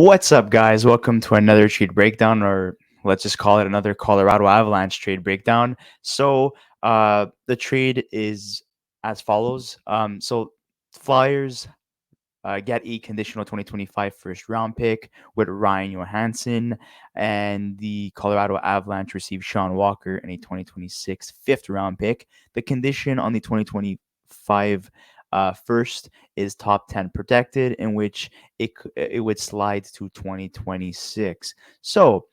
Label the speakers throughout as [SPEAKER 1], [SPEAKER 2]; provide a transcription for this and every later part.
[SPEAKER 1] What's up, guys? Welcome to another trade breakdown, or let's just call it another Colorado Avalanche trade breakdown. The trade is as follows. Flyers get a conditional 2025 first round pick with Ryan Johansen, and the Colorado Avalanche receive Sean Walker and a 2026 fifth round pick. The condition on the 2025 first is top 10 protected, in which it would slide to 2026. So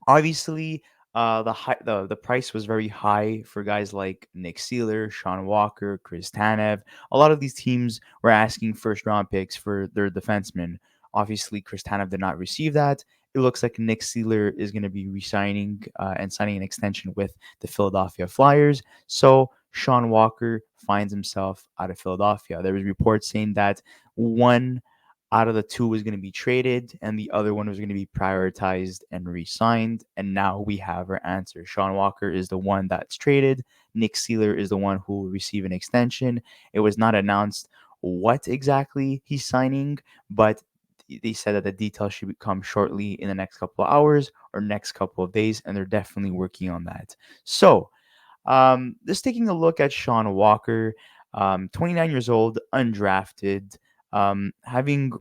[SPEAKER 1] obviously, the price was very high for guys like Nick Seeler, Sean Walker, Chris Tanev. A lot of these teams were asking first round picks for their defensemen. Obviously, Chris Tanev did not receive that. It looks like Nick Seeler is going to be resigning and signing an extension with the Philadelphia Flyers. So Sean Walker finds himself out of Philadelphia. There was reports saying that one out of the two was going to be traded and the other one was going to be prioritized and re-signed. And now we have our answer. Sean Walker is the one that's traded. Nick Seeler is the one who will receive an extension. It was not announced what exactly he's signing, but they said that the details should come shortly in the next couple of hours or next couple of days, and they're definitely working on that. Just taking a look at Sean Walker, 29 years old, undrafted, having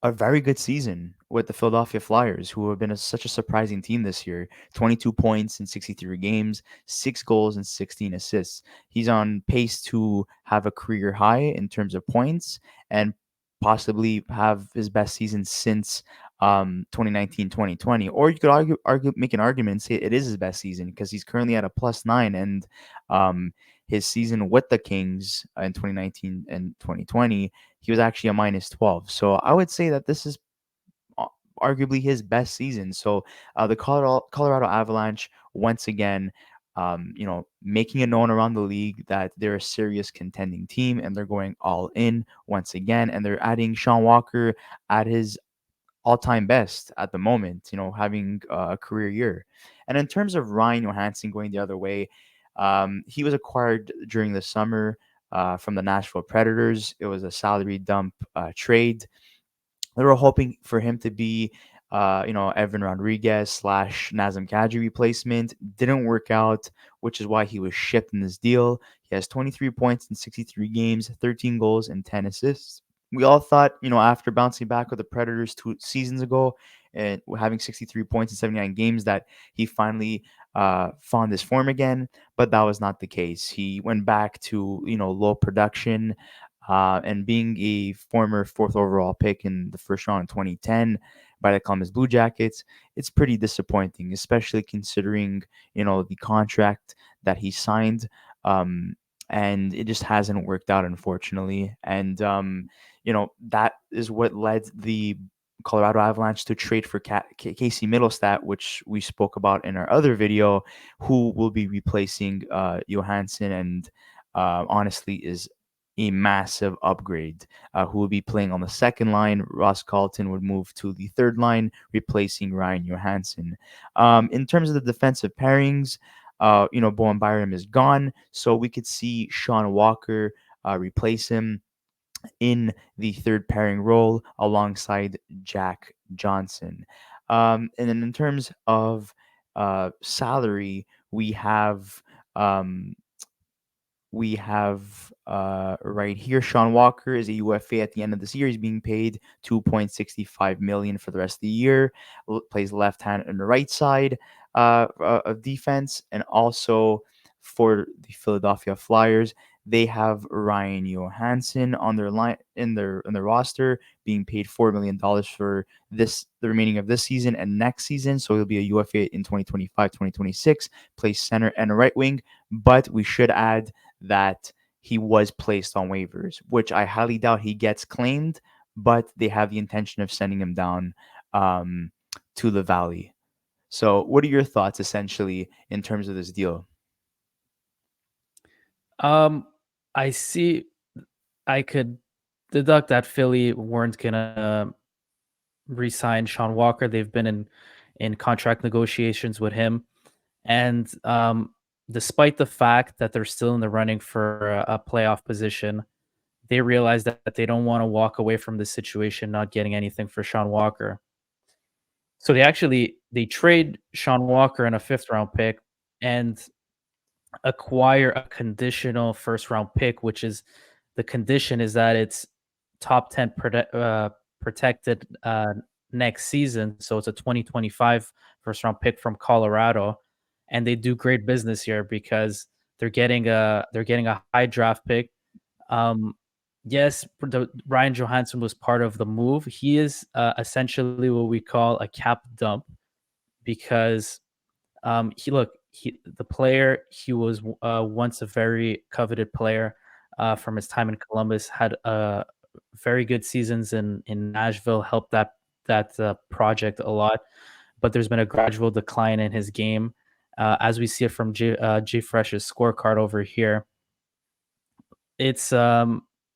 [SPEAKER 1] a very good season with the Philadelphia Flyers, who have been such a surprising team this year. 22 points in 63 games, 6 goals and 16 assists. He's on pace to have a career high in terms of points and possibly have his best season since 2019-2020. Or you could make an argument and say it is his best season because he's currently at a +9, and um, his season with the Kings in 2019 and 2020, he was actually a -12. So I would say that this is arguably his best season. So the Colorado Avalanche, once again, making it known around the league that they're a serious contending team and they're going all in once again. And they're adding Sean Walker at his all-time best at the moment, having a career year. And in terms of Ryan Johansen going the other way, he was acquired during the summer from the Nashville Predators. It was a salary dump trade. They were hoping for him to be, Evan Rodriguez slash Nazem Kadri replacement. Didn't work out, which is why he was shipped in this deal. He has 23 points in 63 games, 13 goals, and 10 assists. We all thought, after bouncing back with the Predators 2 seasons ago and having 63 points in 79 games, that he finally found his form again. But that was not the case. He went back to, low production. And being a former fourth overall pick in the first round in 2010 by the Columbus Blue Jackets, it's pretty disappointing, especially considering, the contract that he signed. And it just hasn't worked out, unfortunately. And, that is what led the Colorado Avalanche to trade for Casey Middlestat, which we spoke about in our other video, who will be replacing Johansson, and honestly is a massive upgrade. Who will be playing on the second line? Ross Carlton would move to the third line, replacing Ryan Johansen. In terms of the defensive pairings, Bowen Byram is gone, so we could see Sean Walker replace him in the third pairing role alongside Jack Johnson. And then in terms of salary, we have right here, Sean Walker is a UFA at the end of this year. He's being paid $2.65 million for the rest of the year. Plays left hand and the right side of defense, and also for the Philadelphia Flyers, they have Ryan Johansen on their line in their roster, being paid $4 million for the remaining of this season and next season. So he'll be a UFA in 2025, 2026. Plays center and a right wing, but we should add that he was placed on waivers, which I highly doubt he gets claimed, but they have the intention of sending him down to the Valley. So, what are your thoughts essentially in terms of this deal?
[SPEAKER 2] I see. I could deduct that Philly weren't gonna re-sign Sean Walker. They've been in contract negotiations with him, and despite the fact that they're still in the running for a playoff position, they realize that they don't want to walk away from this situation not getting anything for Sean Walker. So they trade Sean Walker in a 5th round pick and acquire a conditional 1st round pick, which is the condition is that it's top 10 protected next season. So it's a 2025 1st round pick from Colorado, and they do great business here because they're getting a high draft pick. Um, yes, the Ryan Johansen was part of the move. He is essentially what we call a cap dump because the player, he was once a very coveted player from his time in Columbus, had very good seasons in Nashville, helped that project a lot, but there's been a gradual decline in his game, as we see it from J Fresh's scorecard over here. It's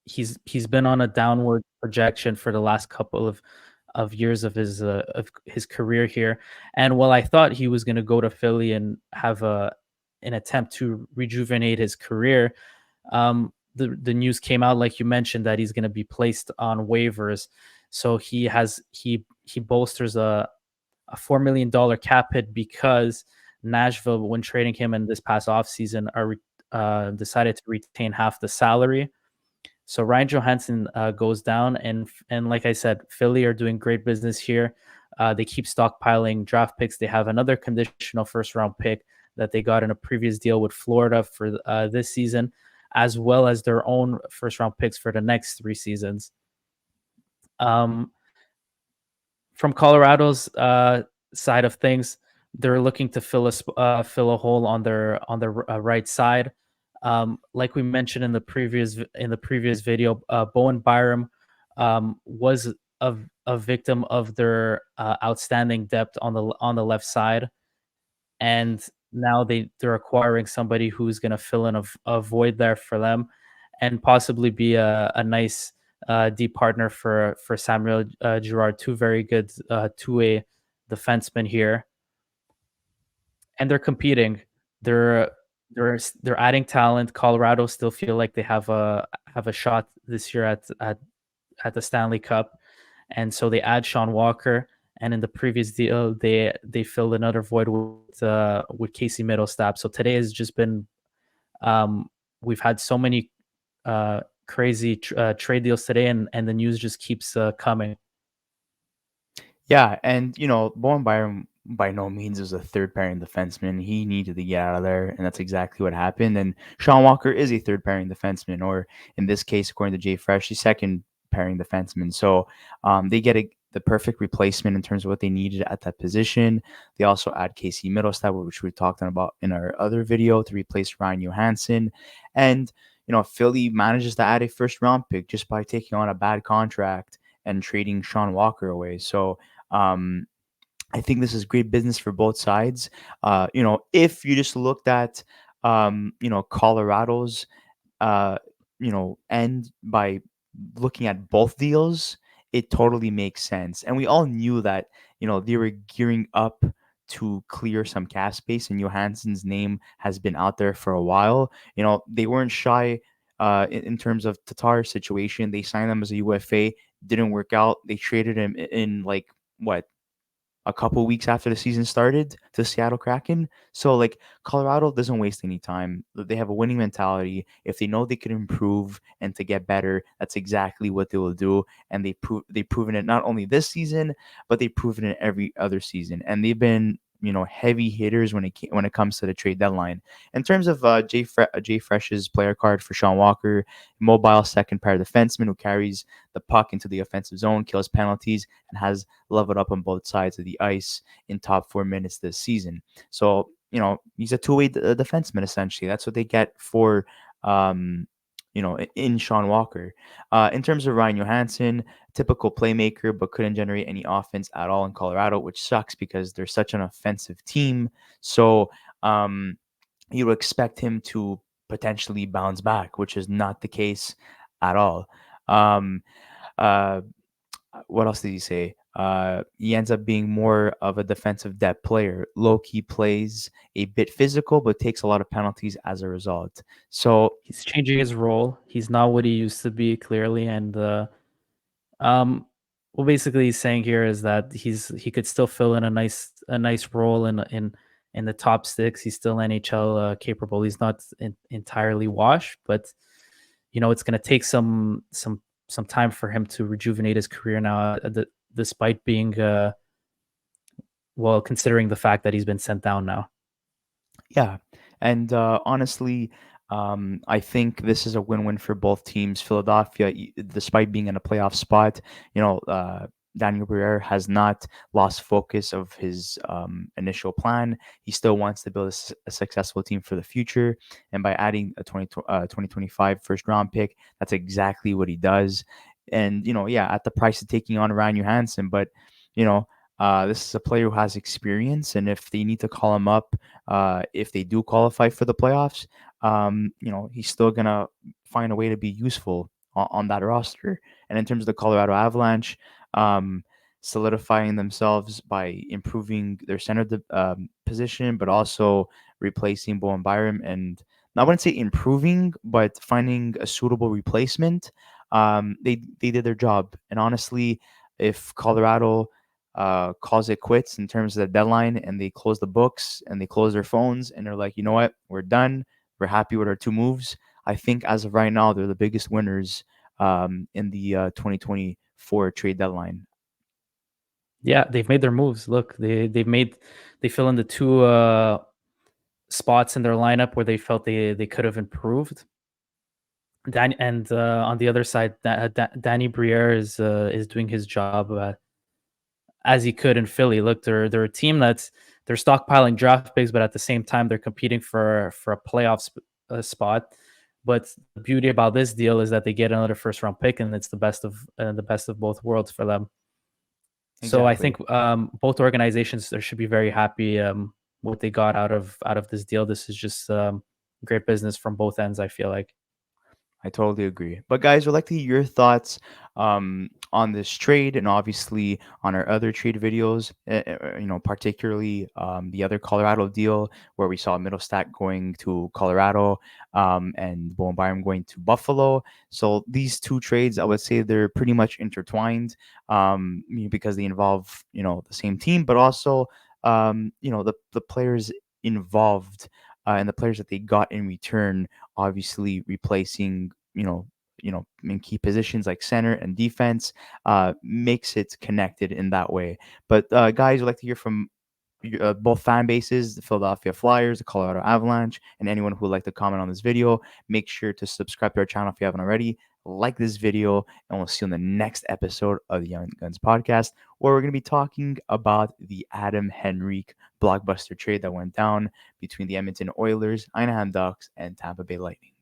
[SPEAKER 2] he's been on a downward projection for the last couple of years of his career here. And while I thought he was going to go to Philly and have an attempt to rejuvenate his career, the news came out, like you mentioned, that he's going to be placed on waivers. So he bolsters a $4 million cap hit because Nashville, when trading him in this past offseason, decided to retain half the salary. So Ryan Johansen goes down, and like I said, Philly are doing great business here. They keep stockpiling draft picks. They have another conditional 1st round pick that they got in a previous deal with Florida for this season, as well as their own 1st round picks for the next 3 seasons. Um, from Colorado's side of things, they're looking to fill a hole on their right side. Like we mentioned in the previous video, Bowen Byram was a victim of their outstanding depth on the left side, and now they're acquiring somebody who's going to fill in a void there for them, and possibly be a nice deep partner for Samuel Girard. Two very good two-way defensemen here, and they're competing. They're they're adding talent. Colorado still feel like they have a shot this year at the Stanley Cup, and so they add Sean Walker. And in the previous deal, they filled another void with Casey Middlestab. So today has just been we've had so many crazy trade deals today, and the news just keeps coming.
[SPEAKER 1] Yeah, and Bowen Byram by no means is a third pairing defenseman. He needed to get out of there, and that's exactly what happened. And Sean Walker is a third pairing defenseman, or in this case, according to Jay Fresh, he's second pairing defenseman. So they get the perfect replacement in terms of what they needed at that position. They also add Casey Middlestat, which we talked about in our other video, to replace Ryan Johansen. And Philly manages to add a 1st round pick just by taking on a bad contract and trading Sean Walker away. So um, I think this is great business for both sides. If you just looked at, Colorado's, end by looking at both deals, it totally makes sense. And we all knew that, they were gearing up to clear some cap space, and Johansen's name has been out there for a while. They weren't shy in terms of Tatar's situation. They signed him as a UFA, didn't work out. They traded him in like what, a couple weeks after the season started, to Seattle Kraken. So like, Colorado doesn't waste any time. They have a winning mentality. If they know they can improve and to get better, that's exactly what they will do. And they've proven it not only this season, but they've proven it every other season. And they've been heavy hitters when it comes to the trade deadline. In terms of Jay Fresh's player card for Sean Walker, mobile second pair defenseman who carries the puck into the offensive zone, kills penalties, and has leveled up on both sides of the ice in top 4 minutes this season. So, he's a two-way defenseman, essentially. That's what they get for, in Sean Walker. In terms of Ryan Johansen, typical playmaker, but couldn't generate any offense at all in Colorado, which sucks because they're such an offensive team. So, you would expect him to potentially bounce back, which is not the case at all. Um, uh, what else did he say? he ends up being more of a defensive depth player. Low key plays a bit physical, but takes a lot of penalties as a result. So
[SPEAKER 2] He's changing his role. He's not what he used to be, clearly, and um, what basically he's saying here is that he could still fill in a nice role in the top six. He's still NHL capable. He's not entirely washed, but it's going to take some time for him to rejuvenate his career now, despite being well, considering the fact that he's been sent down now.
[SPEAKER 1] yeah, and honestly, I think this is a win-win for both teams. Philadelphia, despite being in a playoff spot, Daniel Briere has not lost focus of his initial plan. He still wants to build a successful team for the future, and by adding a 2025 first round pick, that's exactly what he does. And yeah, at the price of taking on Ryan Johansen, but you know. This is a player who has experience, and if they need to call him up, if they do qualify for the playoffs, he's still gonna find a way to be useful on that roster. And in terms of the Colorado Avalanche, um, solidifying themselves by improving their center position, but also replacing Bowen Byram, and I wouldn't say improving, but finding a suitable replacement. They did their job, and honestly, if Colorado calls it quits in terms of the deadline and they close the books and they close their phones and they're like, you know what, we're done. We're happy with our two moves. I think as of right now, they're the biggest winners in the 2024 trade deadline.
[SPEAKER 2] Yeah, they've made their moves. Look, they fill in the two spots in their lineup where they felt they could have improved. On the other side, Danny Briere is doing his job as he could in Philly. Look, they're a team they're stockpiling draft picks, but at the same time they're competing for a playoff spot. But the beauty about this deal is that they get another first round pick, and it's the best of both worlds for them. So I
[SPEAKER 1] Exactly.
[SPEAKER 2] think both organizations should be very happy what they got out of this deal. This is just great business from both ends, I feel like.
[SPEAKER 1] I totally agree. But guys, would like to hear your thoughts on this trade and obviously on our other trade videos. Particularly the other Colorado deal where we saw Middlestat going to Colorado and Bowen Byram going to Buffalo. So these two trades, I would say they're pretty much intertwined because they involve the same team, but also the players involved and the players that they got in return obviously replacing in key positions like center and defense makes it connected in that way. But guys, would like to hear from both fan bases, the Philadelphia Flyers, the Colorado Avalanche, and anyone who would like to comment on this video. Make sure to subscribe to our channel if you haven't already. Like this video, and we'll see you in the next episode of the Young Guns podcast, where we're going to be talking about the Adam Henrique blockbuster trade that went down between the Edmonton Oilers, Anaheim Ducks, and Tampa Bay Lightning.